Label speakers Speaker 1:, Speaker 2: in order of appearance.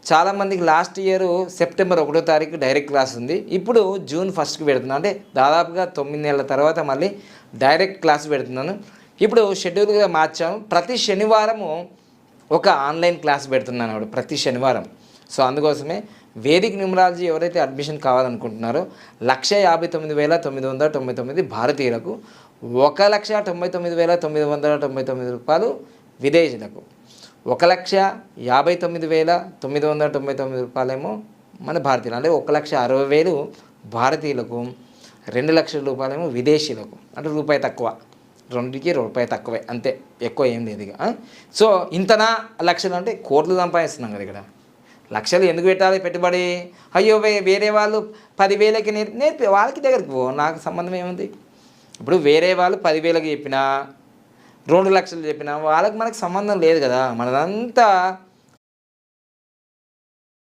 Speaker 1: చాలామందికి last year September 1వ తారీఖు డైరెక్ట్ క్లాస్ ఉంది. ఇప్పుడు జూన్ 1కి పెడుతున్నాను. అంటే దాదాపుగా 9 నెలల తర్వాత మళ్ళీ డైరెక్ట్ క్లాస్ పెడుతున్నాను. ఇప్పుడు షెడ్యూల్గా మార్చాము. ప్రతి శనివారము ఒక ఆన్లైన్ క్లాస్ పెడుతున్నాను అప్పుడు ప్రతి శనివారం. సో అందుకోసమే వేదిక్ న్యూమరాలజీ ఎవరైతే అడ్మిషన్ కావాలనుకుంటున్నారో 1,59,999 భారతీయులకు, 1,99,999 రూపాయలు విదేశీయులకు, 1,59,999 రూపాయలేమో మన భారతీయులు. అంటే 1,60,000 భారతీయులకు, 2 లక్షల రూపాయలేమో విదేశీయులకు. అంటే రూపాయి తక్కువ, రెండుకి రూపాయి తక్కువే, అంతే, ఎక్కువ ఏం లేదు ఇక. సో ఇంతనా లక్షలు అంటే కోట్లు సంపాదిస్తున్నాం కదా ఇక్కడ. లక్షలు ఎందుకు పెట్టాలి పెట్టుబడి? అయ్యో వేరే వాళ్ళు 10,000కి నేర్పి వాళ్ళకి దగ్గరికి పో, నాకు సంబంధం ఏముంది? ఇప్పుడు వేరే వాళ్ళు 10,000కి చెప్పినా 2 లక్షలు చెప్పినా వాళ్ళకి మనకు సంబంధం లేదు కదా. మనదంతా